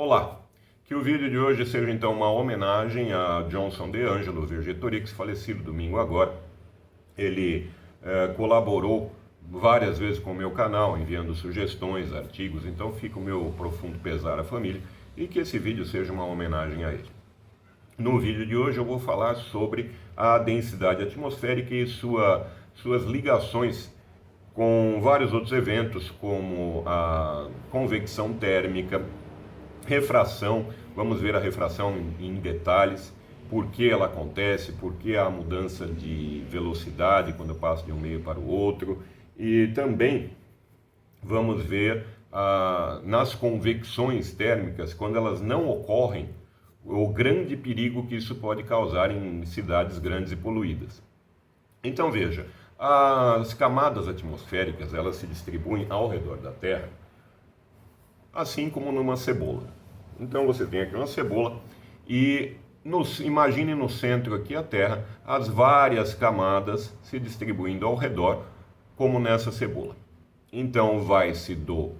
Olá, que o vídeo de hoje seja então uma homenagem a Johnson de Angelo Vergetorix, falecido domingo agora. Ele colaborou várias vezes com o meu canal, enviando sugestões, artigos, então fica o meu profundo pesar à família e que esse vídeo seja uma homenagem a ele. No vídeo de hoje eu vou falar sobre a densidade atmosférica e suas ligações com vários outros eventos, como a convecção térmica, refração. Vamos ver a refração em detalhes, por que ela acontece, por que há mudança de velocidade quando eu passo de um meio para o outro. E também vamos ver nas convecções térmicas, quando elas não ocorrem, o grande perigo que isso pode causar em cidades grandes e poluídas. Então veja, as camadas atmosféricas elas se distribuem ao redor da Terra, assim como numa cebola. Então você tem aqui uma cebola e imagine no centro aqui a Terra, as várias camadas se distribuindo ao redor, como nessa cebola. Então vai-se do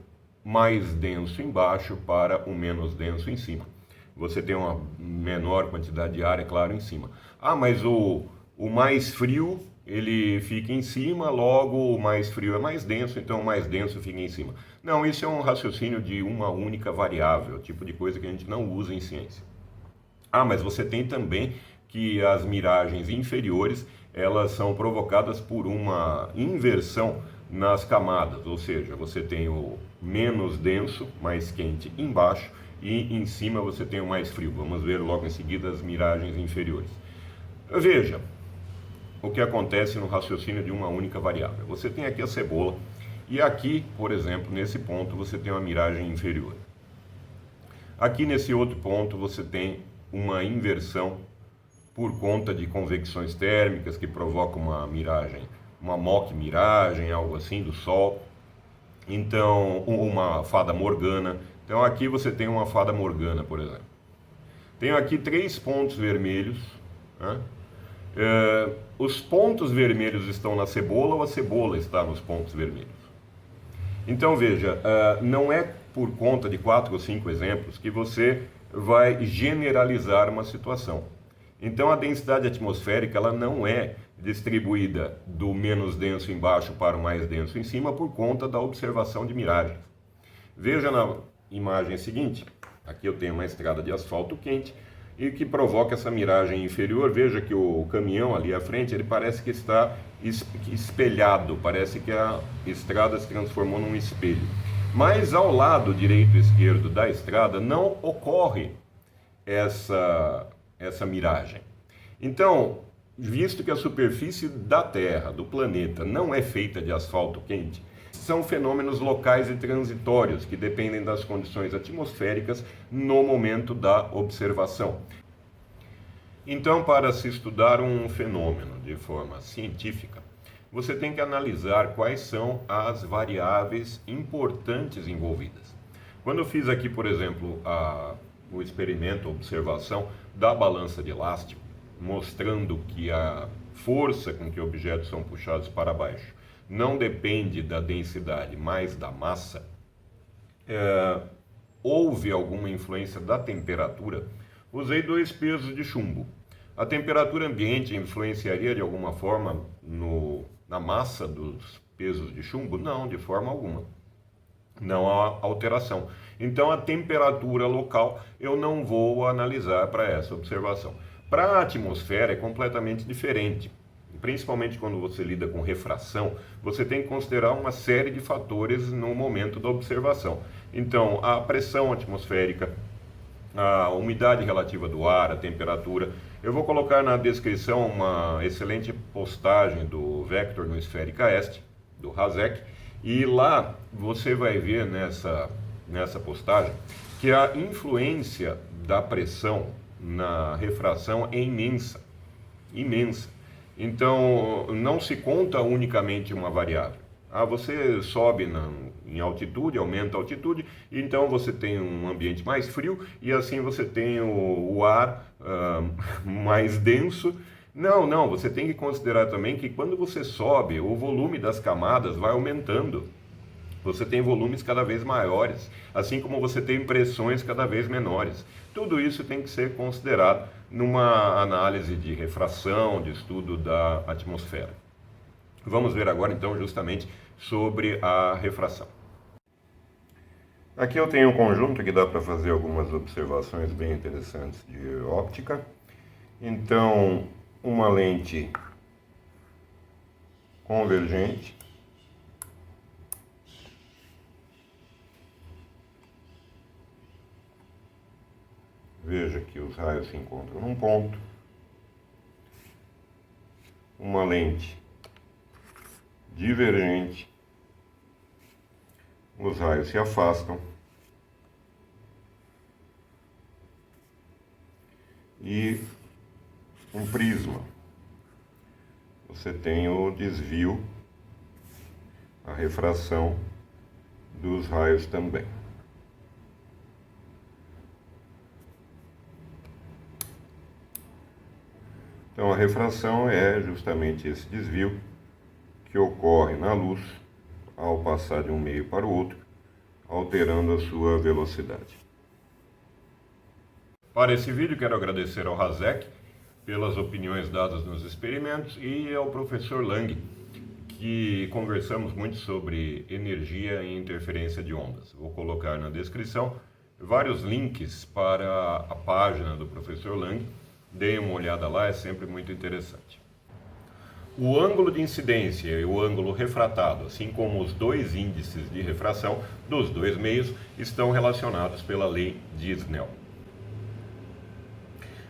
mais denso embaixo para o menos denso em cima. Você tem uma menor quantidade de ar, é claro, em cima. Ah, mas o mais frio, ele fica em cima, logo o mais frio é mais denso, então o mais denso fica em cima. Não, isso é um raciocínio de uma única variável, tipo de coisa que a gente não usa em ciência. Ah, mas você tem também que as miragens inferiores, elas são provocadas por uma inversão nas camadas, ou seja, você tem o menos denso, mais quente embaixo, e em cima você tem o mais frio. Vamos ver logo em seguida as miragens inferiores. Veja o que acontece no raciocínio de uma única variável. Você tem aqui a cebola, e aqui, por exemplo, nesse ponto você tem uma miragem inferior. Aqui nesse outro ponto você tem uma inversão por conta de convecções térmicas que provocam uma miragem, uma mock miragem, algo assim, do Sol. Então, uma fada morgana. Então aqui você tem uma fada morgana, por exemplo. Tenho aqui 3 pontos vermelhos. Né? Os pontos vermelhos estão na cebola ou a cebola está nos pontos vermelhos? Então veja, não é por conta de 4 ou 5 exemplos que você vai generalizar uma situação. Então a densidade atmosférica ela não é distribuída do menos denso embaixo para o mais denso em cima por conta da observação de miragens. Veja na imagem seguinte, aqui eu tenho uma estrada de asfalto quente e que provoca essa miragem inferior. Veja que o caminhão ali à frente, ele parece que está espelhado, parece que a estrada se transformou num espelho. Mas ao lado direito e esquerdo da estrada não ocorre essa miragem. Então, visto que a superfície da Terra, do planeta, não é feita de asfalto quente, são fenômenos locais e transitórios que dependem das condições atmosféricas no momento da observação. Então, para se estudar um fenômeno de forma científica, você tem que analisar quais são as variáveis importantes envolvidas. Quando eu fiz aqui, por exemplo, o experimento, a observação da balança de elástico, mostrando que a força com que objetos são puxados para baixo não depende da densidade, mas da massa, houve alguma influência da temperatura. Usei 2 pesos de chumbo. A temperatura ambiente influenciaria de alguma forma na massa dos pesos de chumbo? Não, de forma alguma. Não há alteração. Então a temperatura local eu não vou analisar para essa observação. Para a atmosfera é completamente diferente. Principalmente quando você lida com refração, você tem que considerar uma série de fatores no momento da observação. Então, a pressão atmosférica, a umidade relativa do ar, a temperatura. Eu vou colocar na descrição uma excelente postagem do Vector no Esférica Est, do Hazek, e lá você vai ver nessa postagem que a influência da pressão na refração é imensa, imensa. Então, não se conta unicamente uma variável. Você sobe em altitude, aumenta a altitude, então você tem um ambiente mais frio e assim você tem o ar mais denso. Não, você tem que considerar também que quando você sobe, o volume das camadas vai aumentando. você tem volumes cada vez maiores, assim como você tem pressões cada vez menores. Tudo isso tem que ser considerado numa análise de refração, de estudo da atmosfera. Vamos ver agora então justamente sobre a refração. Aqui eu tenho um conjunto que dá para fazer algumas observações bem interessantes de óptica. Então, uma lente convergente, veja que os raios se encontram num ponto. Uma lente divergente, os raios se afastam. E um prisma, você tem o desvio, a refração dos raios também. Então a refração é justamente esse desvio que ocorre na luz ao passar de um meio para o outro, alterando a sua velocidade. Para esse vídeo quero agradecer ao Hazek pelas opiniões dadas nos experimentos e ao professor Lang, que conversamos muito sobre energia e interferência de ondas. Vou colocar na descrição vários links para a página do professor Lang. Deem uma olhada lá, é sempre muito interessante. O ângulo de incidência e o ângulo refratado, assim como os dois índices de refração dos dois meios, estão relacionados pela lei de Snell.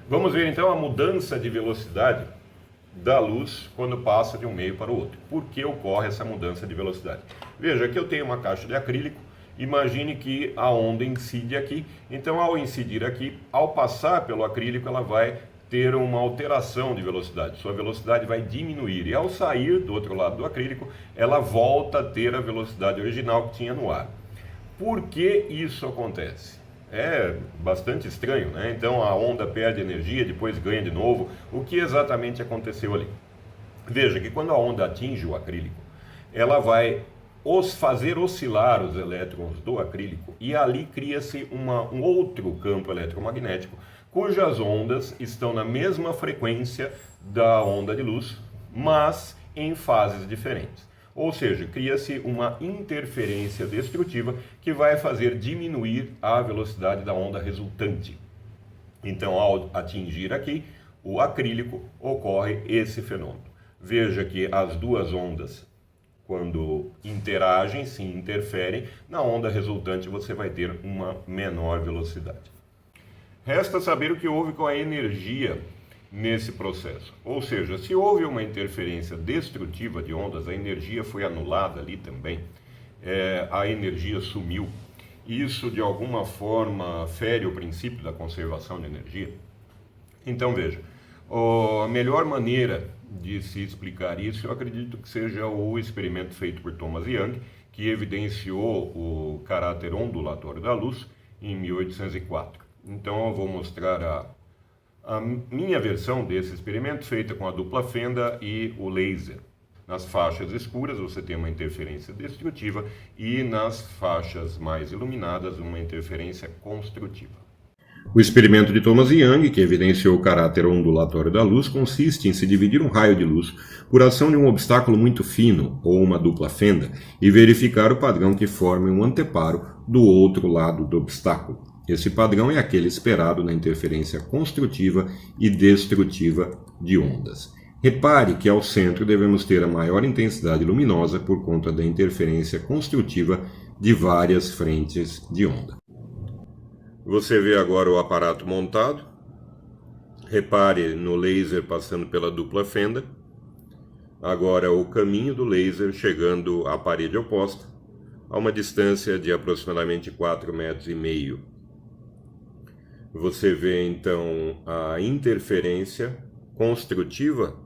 Vamos ver então a mudança de velocidade da luz quando passa de um meio para o outro. Por que ocorre essa mudança de velocidade? Veja, aqui eu tenho uma caixa de acrílico. Imagine que a onda incide aqui. Então, ao incidir aqui, ao passar pelo acrílico, ela vai ter uma alteração de velocidade. Sua velocidade vai diminuir. E ao sair do outro lado do acrílico, ela volta a ter a velocidade original que tinha no ar. Por que isso acontece? É bastante estranho, né? Então a onda perde energia, depois ganha de novo. O que exatamente aconteceu ali? Veja que quando a onda atinge o acrílico, ela vai fazer oscilar os elétrons do acrílico e ali cria-se um outro campo eletromagnético cujas ondas estão na mesma frequência da onda de luz, mas em fases diferentes. Ou seja, cria-se uma interferência destrutiva que vai fazer diminuir a velocidade da onda resultante. Então, ao atingir aqui o acrílico, ocorre esse fenômeno. Veja que as duas ondas, quando interagem, se interferem, na onda resultante você vai ter uma menor velocidade. Resta saber o que houve com a energia nesse processo. Ou seja, se houve uma interferência destrutiva de ondas, a energia foi anulada ali também, a energia sumiu. Isso, de alguma forma, fere o princípio da conservação de energia? Então, veja, a melhor maneira de se explicar isso, eu acredito que seja o experimento feito por Thomas Young, que evidenciou o caráter ondulatório da luz em 1804. Então, eu vou mostrar a minha versão desse experimento, feita com a dupla fenda e o laser. Nas faixas escuras você tem uma interferência destrutiva e nas faixas mais iluminadas uma interferência construtiva. O experimento de Thomas Young, que evidenciou o caráter ondulatório da luz, consiste em se dividir um raio de luz por ação de um obstáculo muito fino, ou uma dupla fenda, e verificar o padrão que forme um anteparo do outro lado do obstáculo. Esse padrão é aquele esperado na interferência construtiva e destrutiva de ondas. Repare que ao centro devemos ter a maior intensidade luminosa por conta da interferência construtiva de várias frentes de onda. Você vê agora o aparato montado. Repare no laser passando pela dupla fenda. Agora o caminho do laser chegando à parede oposta, a uma distância de aproximadamente 4,5 metros. Você vê então a interferência construtiva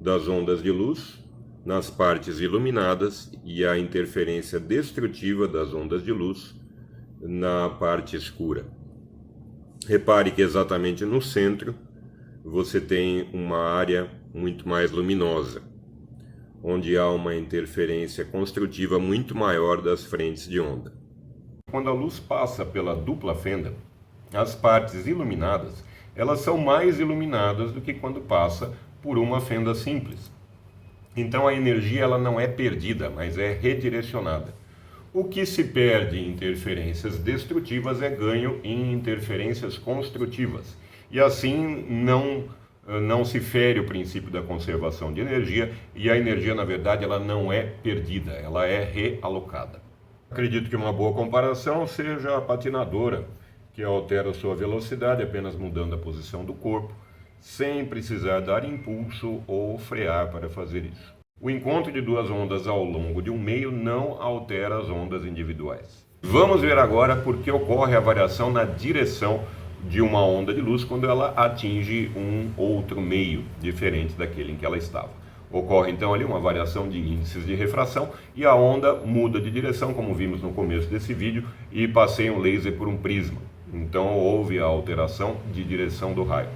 das ondas de luz nas partes iluminadas e a interferência destrutiva das ondas de luz na parte escura. Repare que exatamente no centro você tem uma área muito mais luminosa. onde há uma interferência construtiva muito maior das frentes de onda. Quando a luz passa pela dupla fenda, as partes iluminadas, elas são mais iluminadas do que quando passa por uma fenda simples. Então a energia ela não é perdida, mas é redirecionada. O que se perde em interferências destrutivas é ganho em interferências construtivas. E assim não se fere o princípio da conservação de energia, e a energia, na verdade, ela não é perdida, ela é realocada. Acredito que uma boa comparação seja a patinadora, que altera sua velocidade apenas mudando a posição do corpo, sem precisar dar impulso ou frear para fazer isso. O encontro de duas ondas ao longo de um meio não altera as ondas individuais. Vamos ver agora por que ocorre a variação na direção de uma onda de luz quando ela atinge um outro meio diferente daquele em que ela estava. Ocorre então ali uma variação de índices de refração e a onda muda de direção, como vimos no começo desse vídeo, e passeia um laser por um prisma. Então houve a alteração de direção do raio.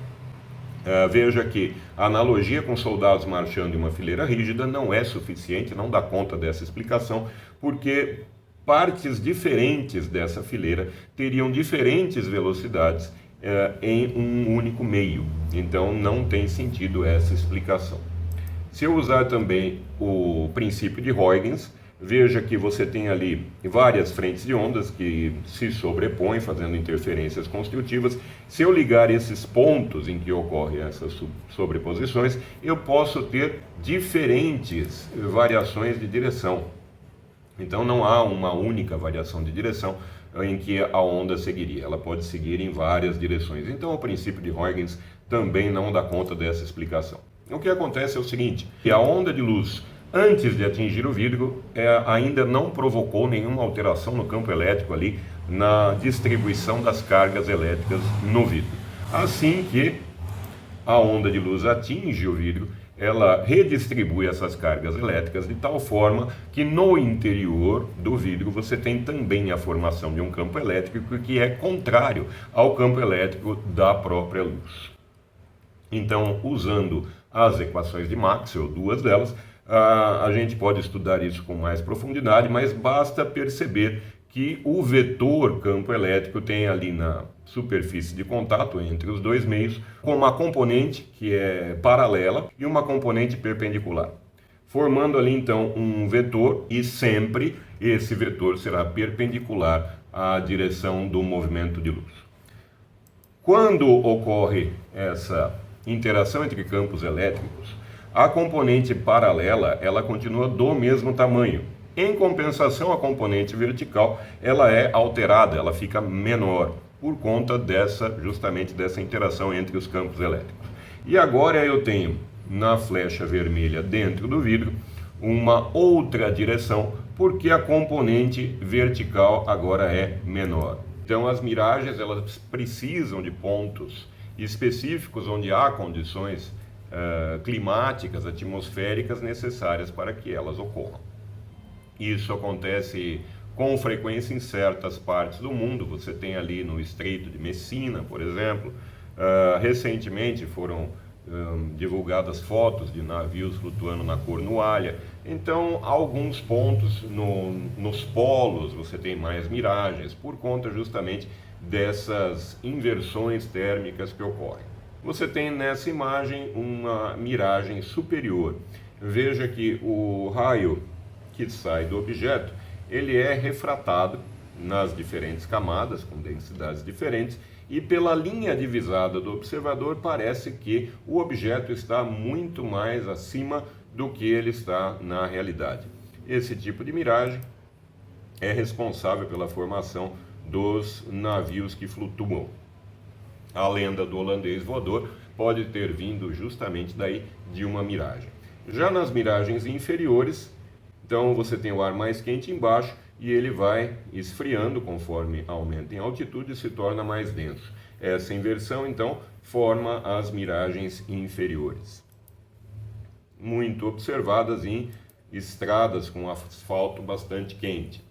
Veja que a analogia com soldados marchando em uma fileira rígida não é suficiente, não dá conta dessa explicação, porque partes diferentes dessa fileira teriam diferentes velocidades em um único meio. Então não tem sentido essa explicação. Se eu usar também o princípio de Huygens, veja que você tem ali várias frentes de ondas que se sobrepõem, fazendo interferências construtivas. Se eu ligar esses pontos em que ocorrem essas sobreposições, eu posso ter diferentes variações de direção. Então não há uma única variação de direção em que a onda seguiria. Ela pode seguir em várias direções. Então o princípio de Huygens também não dá conta dessa explicação. O que acontece é o seguinte, que a onda de luz antes de atingir o vidro, ainda não provocou nenhuma alteração no campo elétrico ali, na distribuição das cargas elétricas no vidro. Assim que a onda de luz atinge o vidro, ela redistribui essas cargas elétricas de tal forma que no interior do vidro você tem também a formação de um campo elétrico que é contrário ao campo elétrico da própria luz. Então, usando as equações de Maxwell, duas delas, a gente pode estudar isso com mais profundidade, mas basta perceber que o vetor campo elétrico tem ali na superfície de contato entre os dois meios uma componente que é paralela e uma componente perpendicular, formando ali então um vetor, e sempre esse vetor será perpendicular à direção do movimento de luz. Quando ocorre essa interação entre campos elétricos, a componente paralela, ela continua do mesmo tamanho. Em compensação, a componente vertical, ela é alterada, ela fica menor, por conta justamente dessa interação entre os campos elétricos. E agora eu tenho, na flecha vermelha dentro do vidro, uma outra direção, porque a componente vertical agora é menor. Então as miragens, elas precisam de pontos específicos onde há condições climáticas, atmosféricas necessárias para que elas ocorram. Isso acontece com frequência em certas partes do mundo. Você tem ali no Estreito de Messina, por exemplo, recentemente foram divulgadas fotos de navios flutuando na Cornualha. Então, alguns pontos nos polos você tem mais miragens, por conta justamente dessas inversões térmicas que ocorrem. Você tem nessa imagem uma miragem superior. Veja que o raio que sai do objeto, ele é refratado nas diferentes camadas, com densidades diferentes, e pela linha divisada do observador parece que o objeto está muito mais acima do que ele está na realidade. Esse tipo de miragem é responsável pela formação dos navios que flutuam. A lenda do holandês voador pode ter vindo justamente daí, de uma miragem. Já nas miragens inferiores, então você tem o ar mais quente embaixo e ele vai esfriando conforme aumenta em altitude e se torna mais denso. Essa inversão, então, forma as miragens inferiores, muito observadas em estradas com asfalto bastante quente.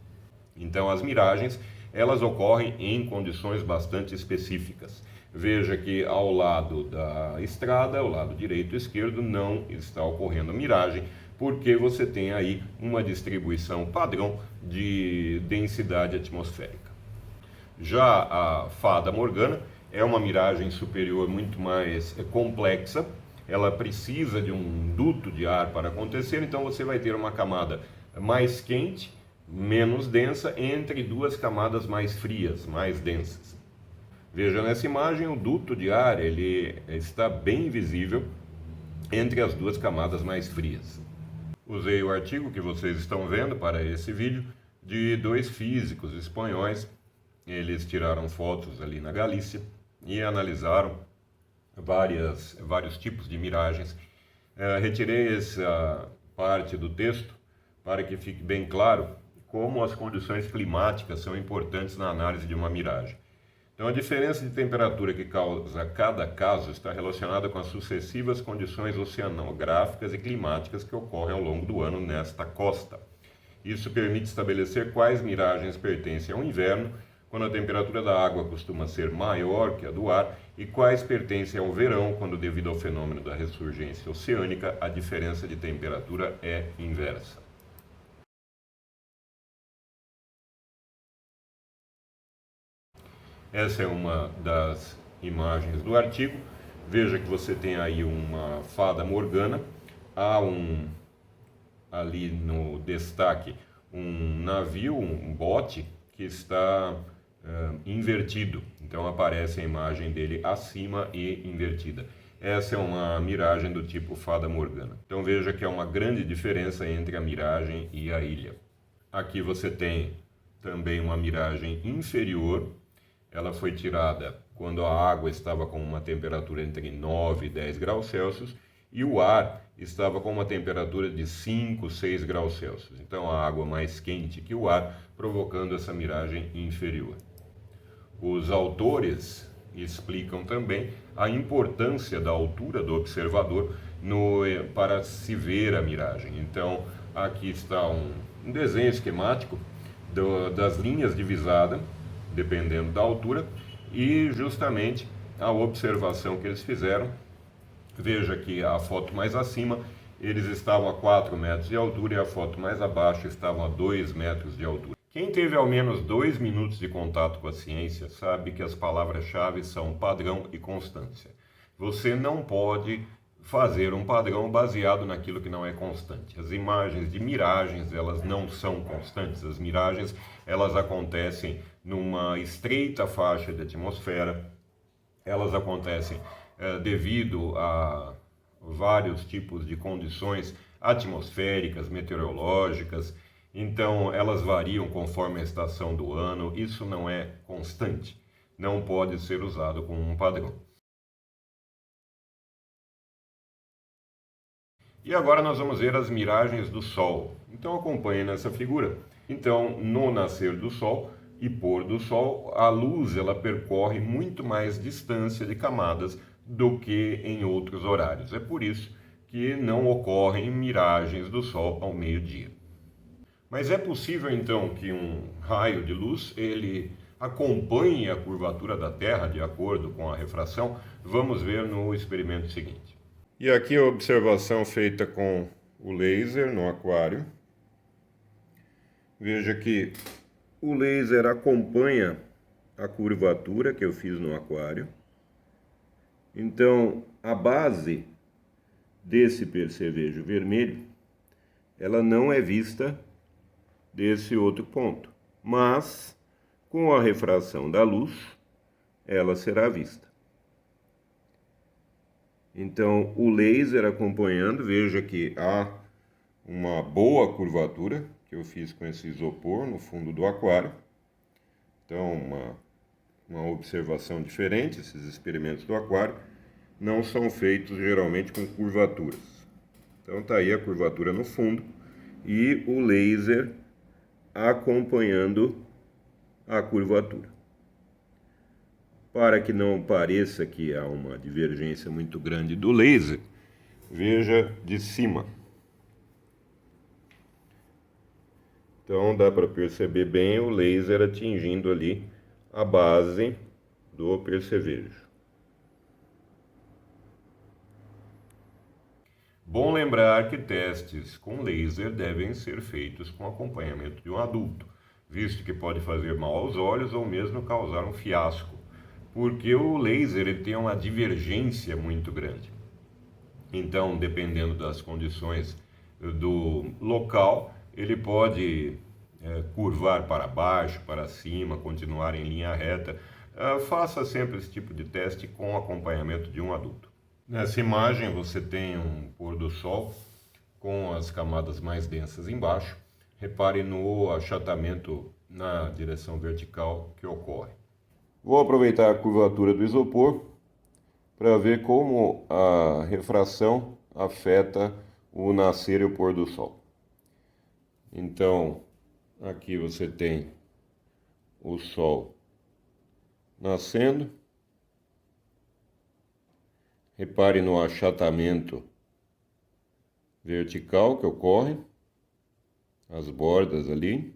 Então as miragens, elas ocorrem em condições bastante específicas. Veja que ao lado da estrada, ao lado direito e esquerdo, não está ocorrendo miragem, porque você tem aí uma distribuição padrão de densidade atmosférica. Já a Fata Morgana é uma miragem superior muito mais complexa, ela precisa de um duto de ar para acontecer, então você vai ter uma camada mais quente, menos densa, entre duas camadas mais frias, mais densas. Veja nessa imagem, o duto de ar ele está bem visível entre as duas camadas mais frias. Usei o artigo que vocês estão vendo para esse vídeo de dois físicos espanhóis. Eles tiraram fotos ali na Galícia e analisaram vários tipos de miragens. Retirei essa parte do texto para que fique bem claro como as condições climáticas são importantes na análise de uma miragem. Então, a diferença de temperatura que causa cada caso está relacionada com as sucessivas condições oceanográficas e climáticas que ocorrem ao longo do ano nesta costa. Isso permite estabelecer quais miragens pertencem ao inverno, quando a temperatura da água costuma ser maior que a do ar, e quais pertencem ao verão, quando, devido ao fenômeno da ressurgência oceânica, a diferença de temperatura é inversa. Essa é uma das imagens do artigo. Veja que você tem aí uma Fata Morgana. Há ali no destaque um navio, um bote, que está invertido. Então aparece a imagem dele acima e invertida. Essa é uma miragem do tipo Fata Morgana. Então veja que há uma grande diferença entre a miragem e a ilha. Aqui você tem também uma miragem inferior. Ela foi tirada quando a água estava com uma temperatura entre 9 e 10 graus Celsius e o ar estava com uma temperatura de 5, 6 graus Celsius. Então a água mais quente que o ar, provocando essa miragem inferior. Os autores explicam também a importância da altura do observador para se ver a miragem. Então aqui está um desenho esquemático das linhas divisadas, dependendo da altura, e justamente a observação que eles fizeram. Veja que a foto mais acima, eles estavam a 4 metros de altura e a foto mais abaixo estavam a 2 metros de altura. Quem teve ao menos 2 minutos de contato com a ciência sabe que as palavras-chave são padrão e constância. Você não pode fazer um padrão baseado naquilo que não é constante. As imagens de miragens, elas não são constantes. As miragens, elas acontecem numa estreita faixa de atmosfera, elas acontecem devido a vários tipos de condições atmosféricas, meteorológicas, então elas variam conforme a estação do ano, isso não é constante, não pode ser usado como um padrão. E agora nós vamos ver as miragens do Sol. Então acompanhe nessa figura. Então, no nascer do Sol e pôr do Sol, a luz ela percorre muito mais distância de camadas do que em outros horários. É por isso que não ocorrem miragens do Sol ao meio-dia. Mas é possível então que um raio de luz ele acompanhe a curvatura da Terra de acordo com a refração? Vamos ver no experimento seguinte. E aqui a observação feita com o laser no aquário. Veja que o laser acompanha a curvatura que eu fiz no aquário. Então, a base desse percevejo vermelho, ela não é vista desse outro ponto, mas com a refração da luz, ela será vista. Então, o laser acompanhando, veja que há uma boa curvatura que eu fiz com esse isopor no fundo do aquário. Então, uma observação diferente, esses experimentos do aquário não são feitos geralmente com curvaturas. Então, está aí a curvatura no fundo e o laser acompanhando a curvatura. Para que não pareça que há uma divergência muito grande do laser, veja de cima. Então dá para perceber bem o laser atingindo ali a base do percevejo. Bom lembrar que testes com laser devem ser feitos com acompanhamento de um adulto, visto que pode fazer mal aos olhos ou mesmo causar um fiasco, porque o laser ele tem uma divergência muito grande. Então, dependendo das condições do local, ele pode curvar para baixo, para cima, continuar em linha reta. Faça sempre esse tipo de teste com acompanhamento de um adulto. Nessa imagem você tem um pôr do sol com as camadas mais densas embaixo. Repare no achatamento na direção vertical que ocorre. Vou aproveitar a curvatura do isopor para ver como a refração afeta o nascer e o pôr do sol. Então, aqui você tem o sol nascendo. Repare no achatamento vertical que ocorre, as bordas ali.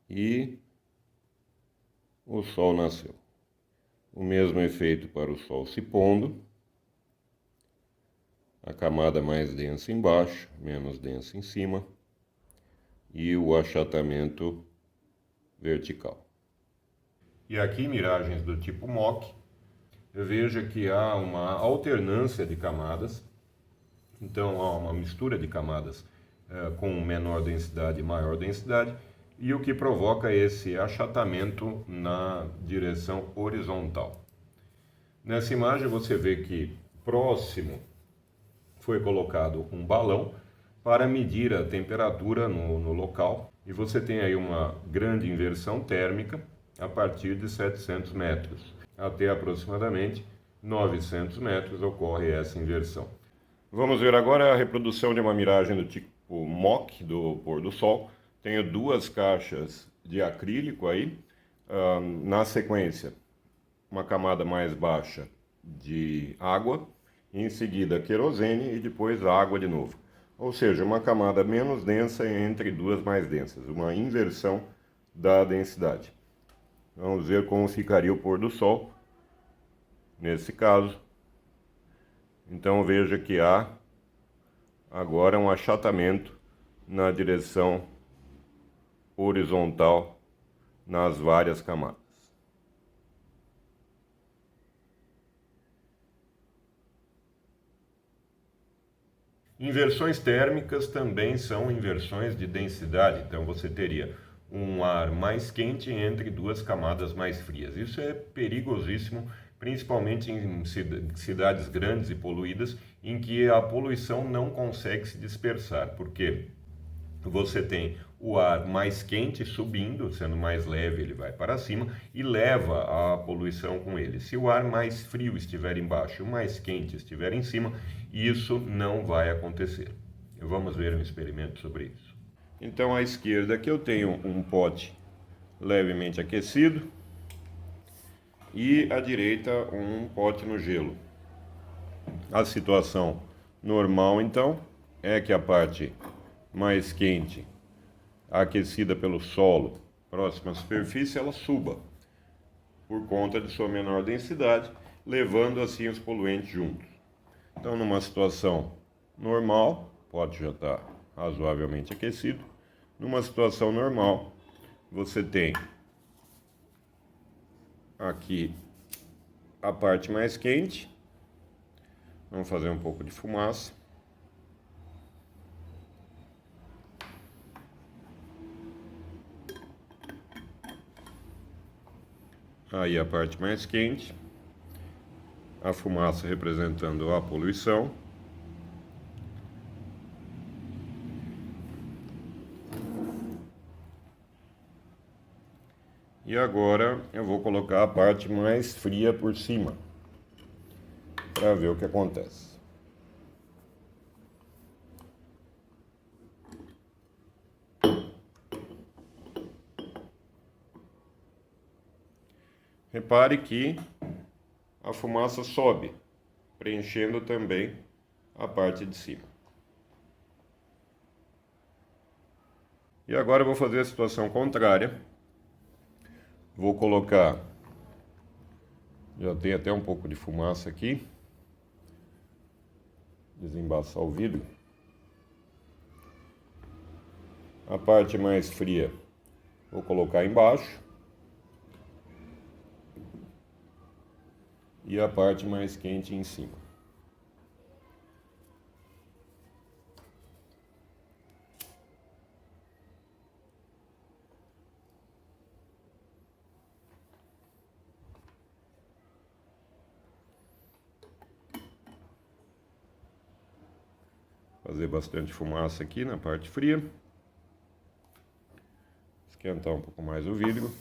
E o sol nasceu. O mesmo efeito para o sol se pondo. A camada mais densa embaixo, menos densa em cima. E o achatamento vertical. E aqui, miragens do tipo MOC, veja que há uma alternância de camadas. Então, há uma mistura de camadas com menor densidade e maior densidade, e o que provoca esse achatamento na direção horizontal. Nessa imagem você vê que próximo foi colocado um balão para medir a temperatura no local, e você tem aí uma grande inversão térmica a partir de 700 metros. Até aproximadamente 900 metros ocorre essa inversão. Vamos ver agora a reprodução de uma miragem do tipo MOC do pôr do sol. Tenho duas caixas de acrílico aí. Na sequência, uma camada mais baixa de água, em seguida querosene e depois água de novo. Ou seja, uma camada menos densa entre duas mais densas, uma inversão da densidade. Vamos ver como ficaria o pôr do sol nesse caso. Então veja que há agora um achatamento na direção horizontal nas várias camadas. Inversões térmicas também são inversões de densidade, então você teria um ar mais quente entre duas camadas mais frias. Isso é perigosíssimo, principalmente em cidades grandes e poluídas, em que a poluição não consegue se dispersar, porque você tem o ar mais quente subindo, sendo mais leve, ele vai para cima e leva a poluição com ele. Se o ar mais frio estiver embaixo e o mais quente estiver em cima, isso não vai acontecer. Vamos ver um experimento sobre isso. Então, à esquerda aqui eu tenho um pote levemente aquecido e à direita um pote no gelo. A situação normal, então, é que a parte mais quente, aquecida pelo solo, próxima à superfície, ela suba, por conta de sua menor densidade, levando assim os poluentes juntos. Então, numa situação normal, o pote já está razoavelmente aquecido. Numa situação normal, você tem aqui a parte mais quente. Vamos fazer um pouco de fumaça. Aí a parte mais quente, a fumaça representando a poluição. E agora eu vou colocar a parte mais fria por cima, para ver o que acontece. Repare que a fumaça sobe, preenchendo também a parte de cima. E agora eu vou fazer a situação contrária. Vou colocar Já tem até um pouco de fumaça aqui. Desembaçar o vidro. A parte mais fria vou colocar embaixo. E a parte mais quente em cima. Fazer bastante fumaça aqui na parte fria. Esquentar um pouco mais o vidro.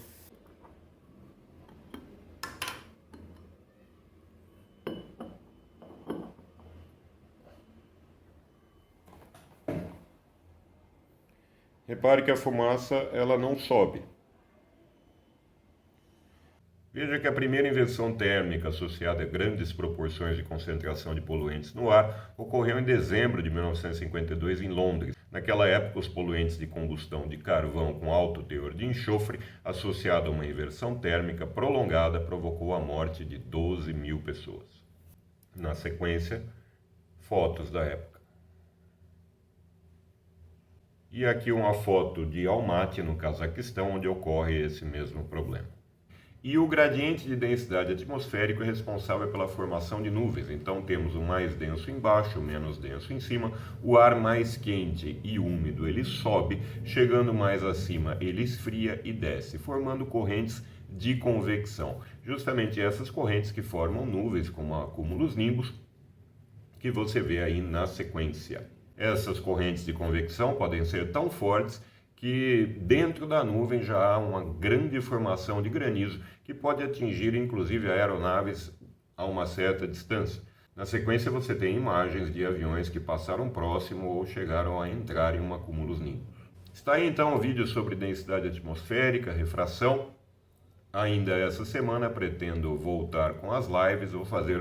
Repare que a fumaça ela não sobe. Veja que a primeira inversão térmica associada a grandes proporções de concentração de poluentes no ar ocorreu em dezembro de 1952 em Londres. Naquela época, os poluentes de combustão de carvão com alto teor de enxofre, associado a uma inversão térmica prolongada, provocou a morte de 12 mil pessoas. Na sequência, fotos da época. E aqui uma foto de Almaty, no Cazaquistão, onde ocorre esse mesmo problema. E o gradiente de densidade atmosférica é responsável pela formação de nuvens. Então temos o mais denso embaixo, o menos denso em cima. O ar mais quente e úmido ele sobe, chegando mais acima ele esfria e desce, formando correntes de convecção. Justamente essas correntes que formam nuvens como cúmulos nimbus, que você vê aí na sequência. Essas correntes de convecção podem ser tão fortes que dentro da nuvem já há uma grande formação de granizo que pode atingir inclusive aeronaves a uma certa distância. Na sequência você tem imagens de aviões que passaram próximo ou chegaram a entrar em uma cúmulos nimbus. Está aí então o vídeo sobre densidade atmosférica, refração. Ainda essa semana pretendo voltar com as lives, vou fazer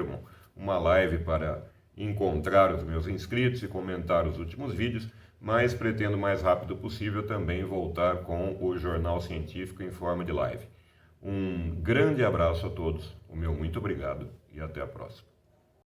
uma live para encontrar os meus inscritos e comentar os últimos vídeos, mas pretendo o mais rápido possível também voltar com o Jornal Científico em forma de live. Um grande abraço a todos, o meu muito obrigado e até a próxima.